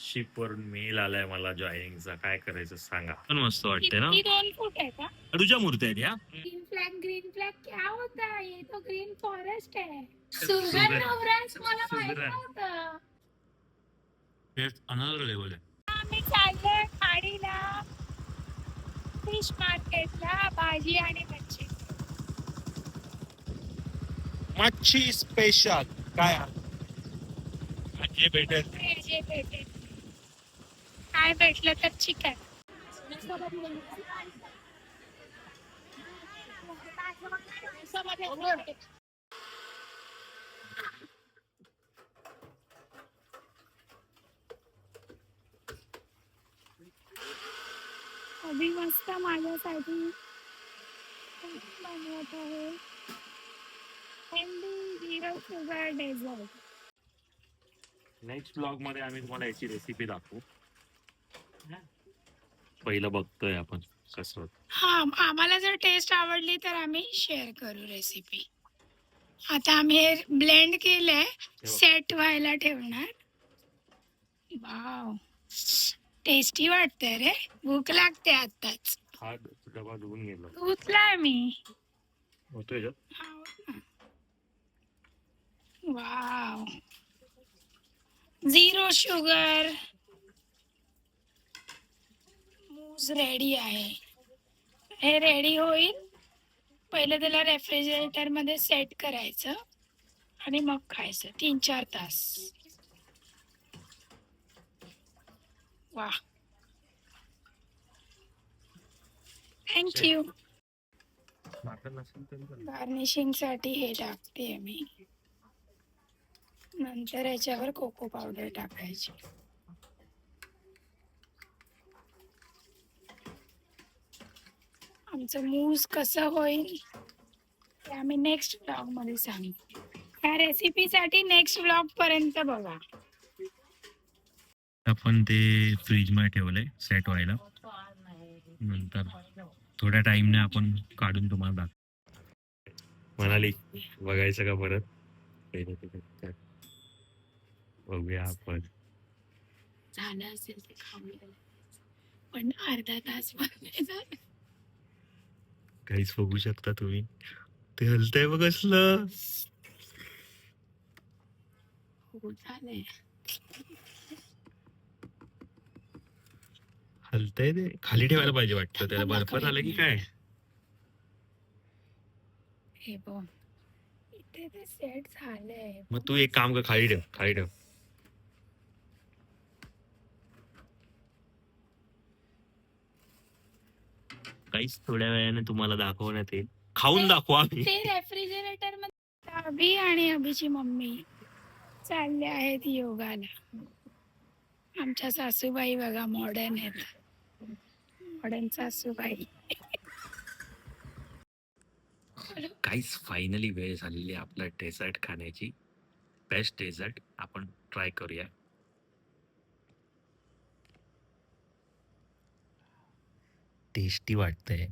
Ship वरून mail आलाय मला जॉईनिंगचा. काय करायचं सांगा. पण मस्त वाटते ना. किती 2 फुट है का? तुझ्या मूर्ती आहेत या. ग्रीन फ्लैग क्या होता है? ये तो ग्रीन फॉरेस्ट है. सुगन नवराज मला माहित नव्हतं. तेच अनदर लेवल आहे. आम्ही चाललोय खाडीला, फिश मार्केटला भाजी आणि मच्छी. मच्छी स्पेशल काय जे भेटेल जे भेटेल. काय भेटलं तर चिकन. अभी मस्त माझ्यासाठी बनवत आहे healthy zero sugar dessert. Next blog मध्ये आम्ही तुम्हाला याची रेसिपी दाखवू. पहिलं बघतोय आपण कसं होतं. हा, आम्हाला जर टेस्ट आवडली तर आम्ही शेअर करू रेसिपी. आता आम्ही हे ब्लेंड केलंय, सेट व्हायला ठेवणार. वाव, टेस्टी वाटतंय रे. भूक लागते आताच. हा डबा धुवून गेलो धुतलाय मी. होतोय का? Wow, zero sugar mousse ready आहे. हे रेडी होईल, पहिले त्याला रेफ्रिजरेटर मध्ये सेट करायचं आणि मग खायचं 3-4 तास. वा, थँक्यू. गार्निशिंग साठी हे टाकते मी. नंतर याच्यावर कोको पावडर टाकायची. आमचं मूस कसं होईल ते आम्ही नेक्स्ट ब्लॉग मध्ये सांगू. या रेसिपीसाठी नेक्स्ट ब्लॉग पर्यंत बघा. आपण ते फ्रीज मध्ये ठेवलंय सेट व्हायला. नंतर थोड्या टाइमने आपण काढून तुम्हाला दाखवू. म्हणाली बघायचं का परत? बघूया आपण. झालं असेल ते खाऊन, पण अर्धा तास बनवायचं. काहीच बघू शकता तुम्ही, ते हलतंय बघ असलं. हो, झालंय. हलतंय ते. खाली ठेवायला पाहिजे वाटतं त्याला. बर्फात आलं की काय? हे बघ, इथे ते सेट झालंय. मग तू एक काम कर, खाली ठेव, खाली ठेव. काहीच थोड्या वेळाने तुम्हाला दाखवण्यात येईल. खाऊन दाखवा. ते रेफ्रिजरेटर मध्ये अभि आणि अभिची मम्मी चालले आहेत योगाला. आमच्या सासूबाई बघा मॉडर्न आहेत. मॉडर्न सासूबाई. काहीच फायनली वेळ झालेली आहे आपला डेझर्ट खाण्याची. बेस्ट डेझर्ट आपण ट्राय करूया. टेस्टी वाटतंय.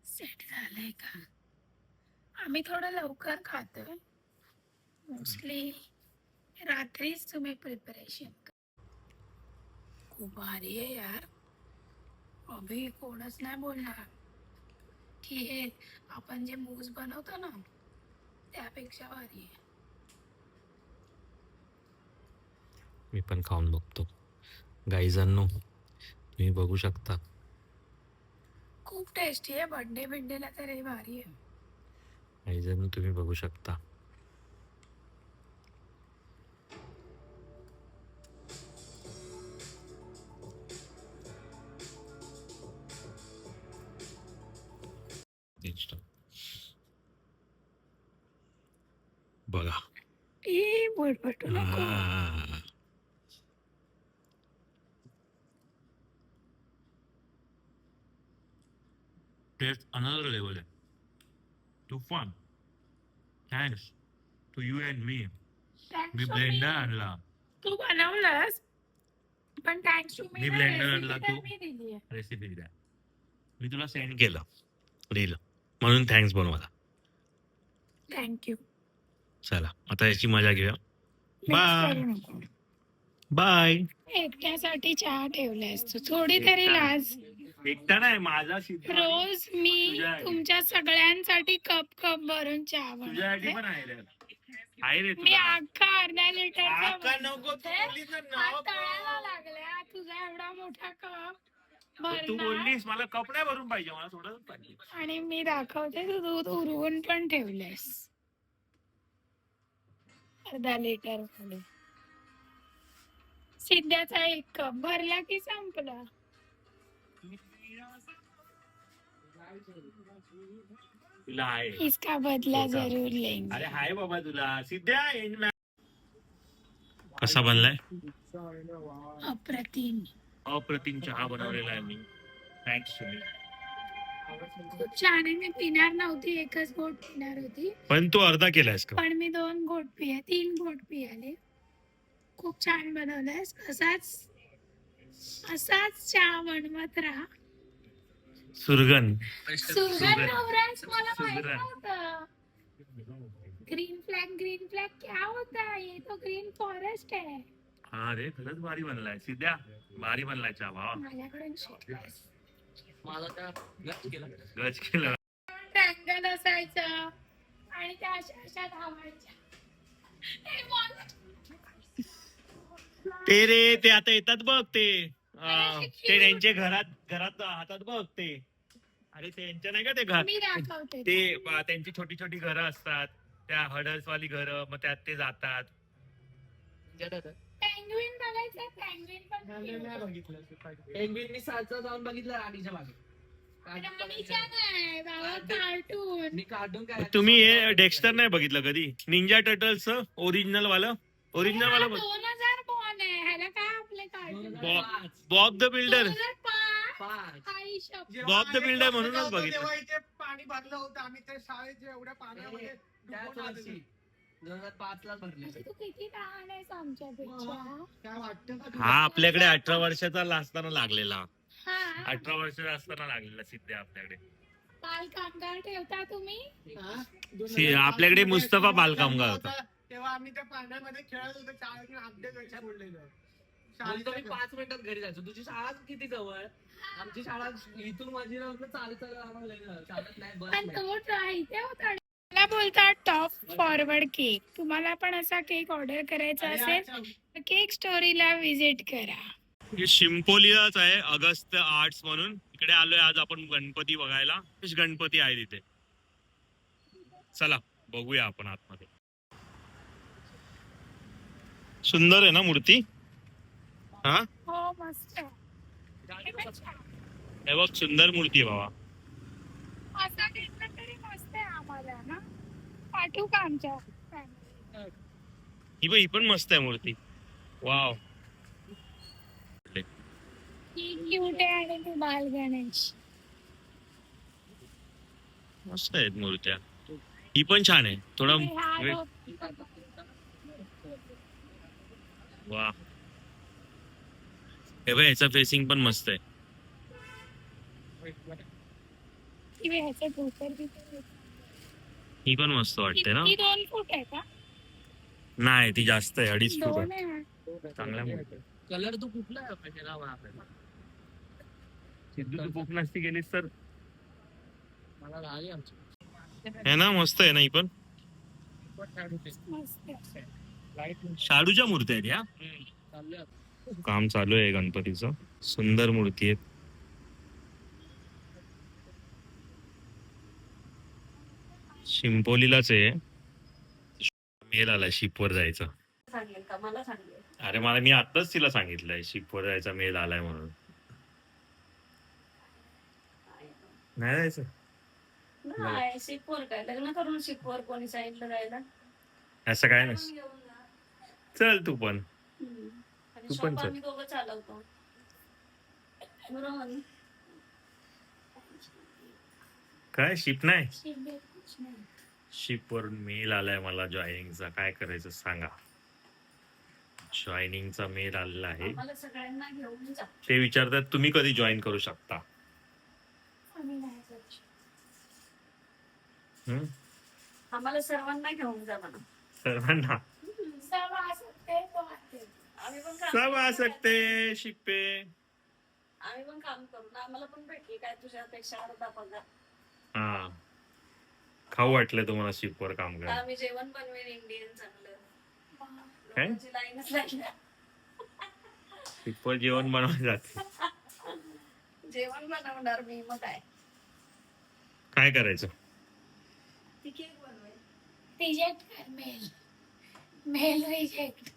सेट झालंय का? आम्ही थोडं लवकर खातोय. मोस्टली रात्रीच तुम्ही प्रिपरेशन. खूप भारी आहे यार. अभि कोणच नाही बोलणार की हे आपण जे मूस बनवतो ना त्यापेक्षा भारी आहे. मी पण खाऊन बघतो. गाईजांनो तुम्ही बघू शकता. खूप टेस्टी आहे. बर्थडे बिड्डेला तर हे भारी आहे. गाईजांनो तुम्ही बघू शकता. बघा. ए बटबटू नको. There's another level. तुफान. Thanks to you and me. मी ब्लेंडर आणला. तू बनवलंस पण थँक्स टू मी ब्लेंडर आणला, तू रेसिपी द्या. मी तुला सेंड केलं रील, म्हणून थँक्स बोल मला. थँक्यू. चला आता याची मजा घेऊया. बाय. बाय. एकट्यासाठी चहा ठेवलायस तू, थोडी तरी लाज. एकटा नाही माझा सिद्ध रोज मी तुझ्या- तुमच्या सगळ्यांसाठी कप कप भरून चहा तुझ्यासाठी बनवते. पण आहे रे. आहे रे मी तुला. अख्खा अर्धा लिटरचा आका नको तू बोललीस ना, नाव तळायला लागल्या तुझा एवढा मोठा कप तू भरणार. बोललीस मला कप नाही भरून पाहिजे, मला थोडं पाहिजे. आणि मी दाखवते तू दूध उरवून पण ठेवलेस अर्धा लिटर मध्ये. सिद्ध्याचा एक कप भरला की संपला. तुला आहे. इसका बदला हो का? जरूर लेंगे. अरे हाय बाबा तुला सिद्ध्या. कसा बनलाय? अप्रतिम. अप्रतिम चहा बनवलेला आहे मी. थँक्स तुम्ही. खूप छान आहे. मी पिणार नव्हती, एकच घोट पिणार होती, पण तू अर्धा केलायस का? पण मी 3 घोट पियाले. खूप छान बनवलंयस. असाच चहा बनवत राहा. सुरगन. सुगंध नवराज मला माहित सुगरण. नव्हतं. ग्रीन फ्लॅग क्या होता है? ये तो ग्रीन फॉरेस्ट है. हा रे खरंच भारी बनलाय सिद्ध्या. भारी बनलाय चहा भावा. माझ्याकडून शिकलास. गच केलं. ट्रँगल असायचं आणि त्या अशा अशा धावायच्या. हे मला- ते रे ते आता येतात बघ ते ते त्यांचे घरात हातात बघ ते. अरे त्यांच्या नाही का ते घर मी दाखवते ते त्यांची छोटी छोटी घरं असतात, त्या हडस वाली घरं, मग त्यात ते जातात. पेंग्विन बघायचं. पेंग्विन पण पेंग्विननी सालचा जाऊन बघितलं राणीच्या मागे. राणीच्या नाही बाबा, कार्टून. मी कार्टून काय तुम्ही हे डेक्स्टर नाही बघितलं कधी? निंजा टर्टल्स ओरिजिनल वाला बघ. 2000 बॉन आहे. ह्याला काय आपले कार्टून? Bob the builder. 5 आई शपथ. बॉब द बिल्डर म्हणूनच बघितलं. तेव्हा इथे पाणी भरलं होतं, आम्ही त्या शाळेच्या एवढ्या पाण्यामध्ये त्याच डुबून वर्षी आलेलो. 2005 ला भरले. म्हणजे तू किती लहान आहेस आमच्यापेक्षा. काय वाटतं का तुला? हा आपल्याकडे 18 वर्षाचा असताना लागलेला. हा 18 वर्षाचा असताना लागलेला सिद्ध्या आपल्याकडे. बाल कामगार ठेवता तुम्ही. हा? आपल्याकडे मुस्तफा बालकामगार होता. तेव्हा आम्ही त्या पाण्यामध्ये खेळत होतो, शाळेतून अपडेट व्हायच्या बोललेलो. म्हणतो मी शाळेच्या 5 मिनिटात घरी जायचो. तुझी शाळा किती जवळ? आमची शाळा इथून माझी चालत आम्हाला चालत नाही, बस पण नाही. तो इथे होता. मला बोलतात टॉप फॉरवर्ड केक. तुम्हाला पण असा केक ऑर्डर करायचा असेल तर केक स्टोरीला विजिट करा. हे शिंपोलीलाच आहे अगस्त आर्ट्स म्हणून. इकडे आलोय आज आपण गणपती बघायला. गणपती आहे तिथे. चला बघूया आपण आतमध्ये. सुंदर आहे ना मूर्ती. हा हो मस्त आहे. हे पण छान. हे बघ सुंदर मूर्ती आहे बाबा. असा घेतला तरी मस्त आहे आम्हाला ना. पाठवू का आमच्या family? ही पण मस्त आहे मूर्ती. वाव. ही क्यूट आहे आणि ती बाल गणेश. मस्त आहेत मूर्त्या. ही पण छान आहे. थोडा ह्या वा. हे बघ याचा फेसिंग पण मस्त आहे. ह्याचे धोतर बितर. ही पण मस्त वाटते ना. ती 2 फूट आहे का? नाही ती जास्त आहे 2.5 फूट 2 आहे. आहे. चांगल्या मूर्ती. कलर तू कुठला आहे आपल्याला आपल्याला? सिद्धू तू कोकणाची गेलीस तर मला राहिली आमची. है ना. मस्त आहे ना ही पण. मस्त आहे. शाडूच्या मूर्ती आहेत या. चाललोय. काम चालू आहे गणपतीचं. सुंदर मूर्ती आहेत. शिंपोलीलाच आहे. मेल आला शिपवर जायचा. सांगेल का मला सांगेल. अरे मी आताच तिला सांगितलंय शिपवर जायचा मेल आलाय म्हणून. नाही जायचं. नाही शिकवर काय लग्न करून शिकवर कोणी सांगितलं जायला. असं काय नाही. घेऊन जा. चल तू पण. आणि तू शॉप पण चल. आम्ही दोघं चालवतो. बरोबर. काय शिप नाही. शिंदे. शिपवर मेल आलाय मला जॉईनिंगचा. काय करायचं सांगा. जॉईनिंगचा मेल आलेला आहे. आम्हाला सगळ्यांना घेऊन जा. ते विचारतात तुम्ही कधी जॉईन करू शकता. आम्ही नाही जाऊ. आम्हाला सर्वांना घेऊन जा म्हणा. सर्वांना. सवा असते तो असते. आम्ही पण काम सब आ करू. सकते शिप्पे. आम्ही पण काम करू ना, आम्हाला पण भेटली काय तुझ्यापेक्षा अर्धा पगार. हा खाऊ वाटलं तुम्हाला शिपवर काम तर करा. आम्ही जेवण बनवेन इंडियन चांगलं. काय? लोकांची लाईनच लागली. शिपवर जेवण बनवायला जाते. जेवण बनवणार मी, मग काय. काय करायचं? ती केक बनवेल. रिजेक्ट कर मेल. Mail reject.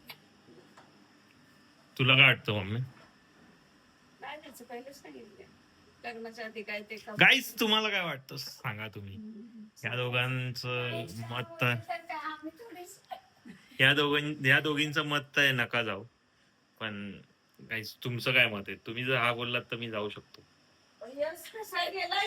तुला काय वाटतं मम्मी? काय त्याचं पहिलेच सांगितलं लग्नाच्या आधी काय ते काम. गाईस तुम्हाला काय वाटतं सांगा तुम्ही. या दोघांचं मत आम्ही थोडीच या दोघींचं मत आहे नका जाऊ. पण गाईस तुमचं काय मत आहे? तुम्ही जर हा बोललात तर मी जाऊ शकतो. यस कसा गेला